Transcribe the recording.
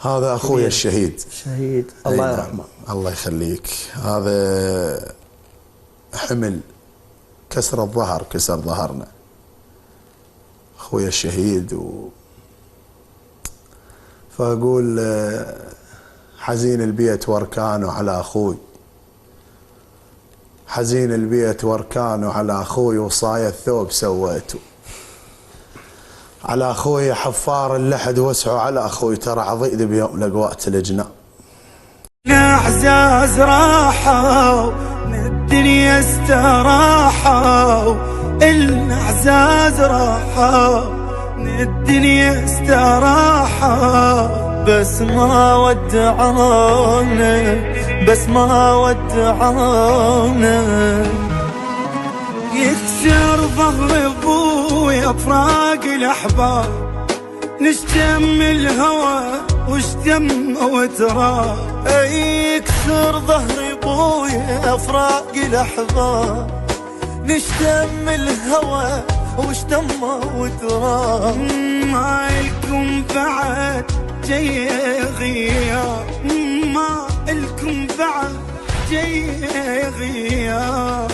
هذا أخوي الشهيد. شهيد الله يرحمه. الله يخليك. هذا حمل كسر الظهر، كسر ظهرنا أخوي الشهيد. فأقول حزين البيت واركانه على أخوي، حزين البيت واركانه على أخوي، وصايا الثوب سويته على أخوي، حفار اللحد وسعوا على أخوي، ترى عضيد بيوم لقوات الجنان. الأعزاز راحوا من الدنيا استراحوا، الأعزاز راحوا من الدنيا استراحوا، بس ما ودعونا، بس ما ودعونا. يكسر ظهر ابويا فراق الاحباب، نشتم الهوى واشتم وتراب. يكسر ظهر ابويا فراق الاحباب، نشتم الهوى واشتم وتراب. ما لكم بعد جاي غياب، ما لكم بعد جاي غياب.